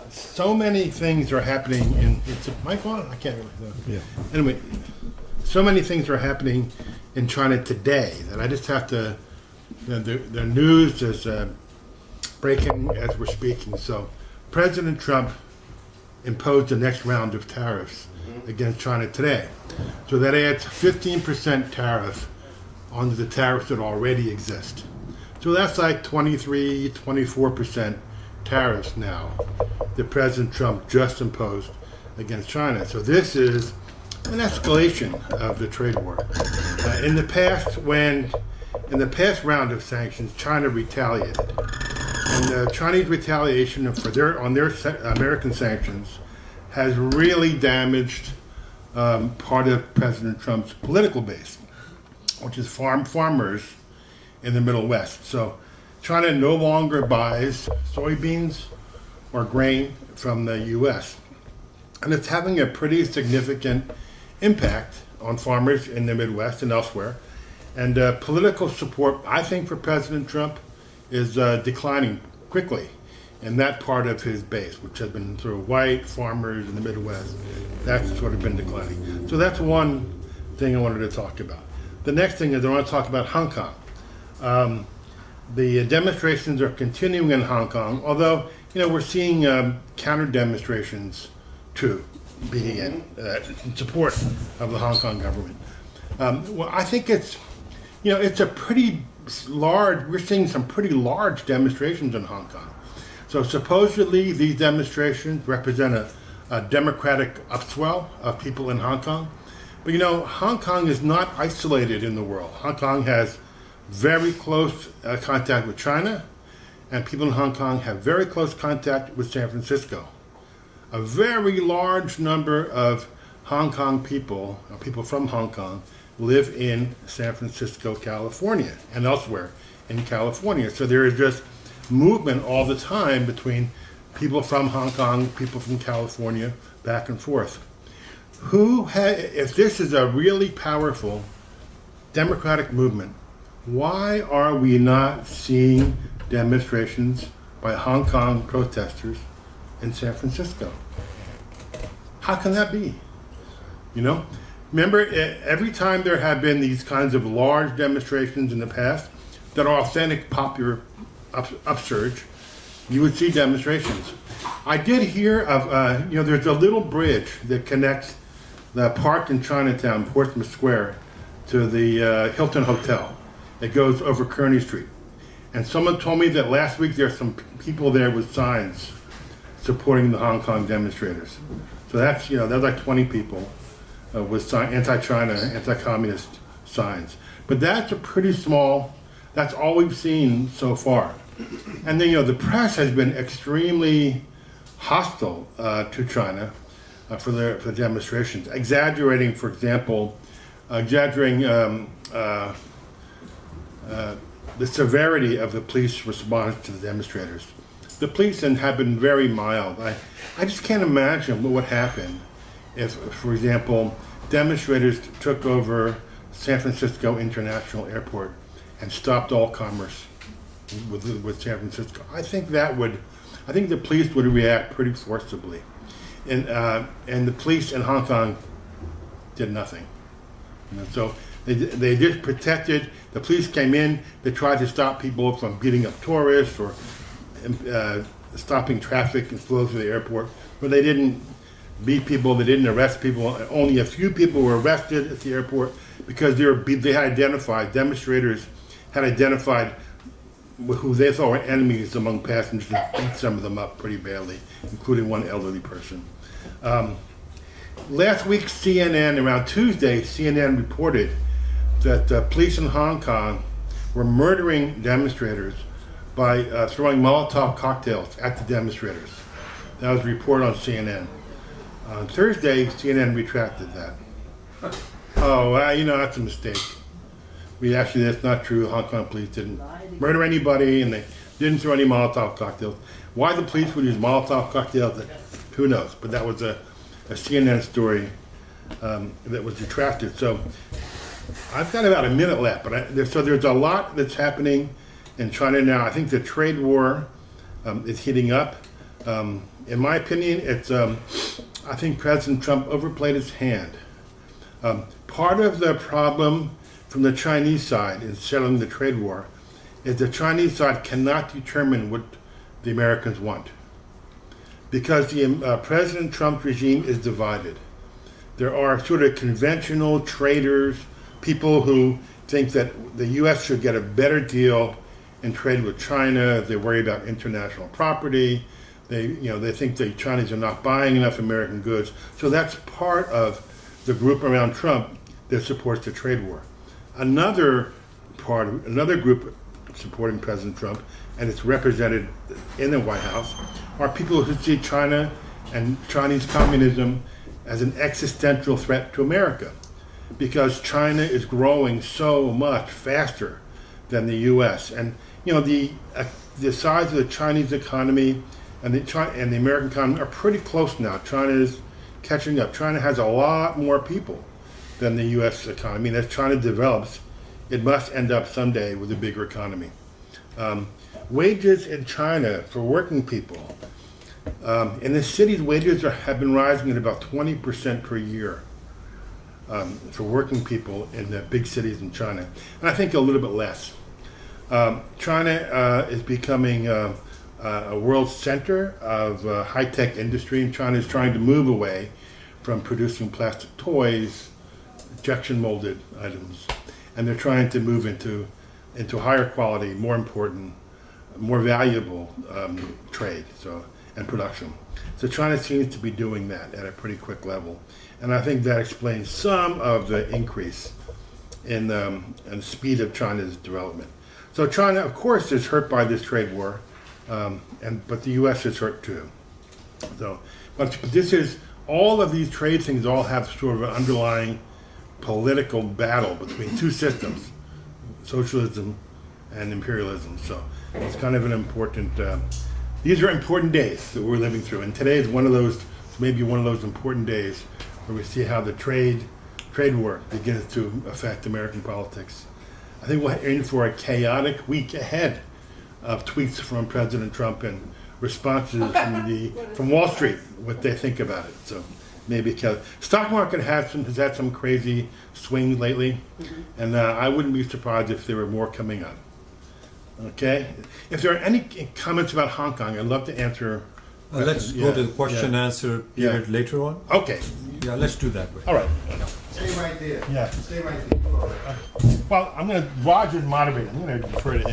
So many things are happening in. It's a mic on? I can't really know. Yeah. Anyway, so many things are happening in China today that I just have to. The news is breaking as we're speaking. So, President Trump imposed the next round of tariffs against China today. So that adds 15% tariff onto the tariffs that already exist. So that's like 23, 24% tariffs now that President Trump just imposed against China. So this is an escalation of the trade war. In the past round of sanctions, China retaliated. And the Chinese retaliation on their American sanctions has really damaged part of President Trump's political base, which is farmers in the Middle West. So China no longer buys soybeans or grain from the U.S. And it's having a pretty significant impact on farmers in the Midwest and elsewhere. And political support, I think, for President Trump is declining quickly in that part of his base, which has been sort of white farmers in the Midwest. That's sort of been declining. So that's one thing I wanted to talk about. The next thing is I want to talk about Hong Kong. The demonstrations are continuing in Hong Kong, although we're seeing counter demonstrations too being in support of the Hong Kong government. Well, I think it's a pretty large. We're seeing some pretty large demonstrations in Hong Kong. So supposedly these demonstrations represent a democratic upswell of people in Hong Kong. But Hong Kong is not isolated in the world. Hong Kong has very close contact with China, and people in Hong Kong have very close contact with San Francisco. A very large number of Hong Kong people, or people from Hong Kong, live in San Francisco, California, and elsewhere in California. So there is just movement all the time between people from Hong Kong, people from California, back and forth. If this is a really powerful democratic movement, why are we not seeing demonstrations by Hong Kong protesters in San Francisco? How can that be? Remember, every time there have been these kinds of large demonstrations in the past that are authentic popular upsurge, you would see demonstrations. I did hear of, there's a little bridge that connects the park in Chinatown, Portsmouth Square, to the Hilton Hotel. It goes over Kearny Street. And someone told me that last week there's some people there with signs supporting the Hong Kong demonstrators. So that's, there's like 20 people with anti-China, anti-communist signs. But that's a pretty small, that's all we've seen so far. And then, the press has been extremely hostile to China for the demonstrations, exaggerating, for example, the severity of the police response to the demonstrators. The police have been very mild. I just can't imagine what would happen if, for example, demonstrators took over San Francisco International Airport and stopped all commerce with San Francisco. I think the police would react pretty forcibly. And the police in Hong Kong did nothing. So they just protected. The police came in. They tried to stop people from beating up tourists or stopping traffic and flow through the airport. But they didn't beat people. They didn't arrest people. Only a few people were arrested at the airport because they had identified, demonstrators had identified who they thought were enemies among passengers and beat some of them up pretty badly, including one elderly person. Last week, around Tuesday, CNN reported that police in Hong Kong were murdering demonstrators by throwing Molotov cocktails at the demonstrators. That was reported on CNN. On Thursday, CNN retracted that. Oh, that's a mistake. That's not true. Hong Kong police didn't murder anybody, and they didn't throw any Molotov cocktails. Why the police would use Molotov cocktails, who knows? But that was a CNN story that was retracted. So I've got about a minute left, but there's a lot that's happening in China now. I think the trade war is heating up. In my opinion, I think President Trump overplayed his hand. Part of the problem from the Chinese side in settling the trade war is the Chinese side cannot determine what the Americans want, because the President Trump regime is divided. There are sort of conventional traders, people who think that the U.S. should get a better deal in trade with China. They worry about international property. They think the Chinese are not buying enough American goods. So that's part of the group around Trump that supports the trade war. Another group supporting President Trump, and it's represented in the White House, are people who see China and Chinese communism as an existential threat to America, because China is growing so much faster than the U.S. And the size of the Chinese economy and the American economy are pretty close now. China is catching up. China has a lot more people than the U.S. economy. And as China develops, it must end up someday with a bigger economy. Wages in China for working people, in the cities, wages have been rising at about 20% per year for working people in the big cities in China, and I think a little bit less. China is becoming a world center of high-tech industry, and China is trying to move away from producing plastic toys, injection molded items, and they're trying to move into higher quality, more important, more valuable trade and production. So China seems to be doing that at a pretty quick level, and I think that explains some of the increase in the speed of China's development. So China, of course, is hurt by this trade war, but the U.S. is hurt too. But this is, all of these trade things all have sort of an underlying political battle between two systems, socialism and imperialism. So it's kind of an important, these are important days that we're living through. And today is maybe one of those important days where we see how the trade war begins to affect American politics. I think we're in for a chaotic week ahead of tweets from President Trump and responses from Wall Street, what they think about it. So maybe stock market has had some crazy swings lately, and I wouldn't be surprised if there were more coming up. Okay, if there are any comments about Hong Kong, I'd love to answer. Let's go to the question answer period later on. Okay. Yeah, let's do that way. All right. Stay right there. Yeah. Stay right there. Well, Roger's moderating. I'm going to defer to him.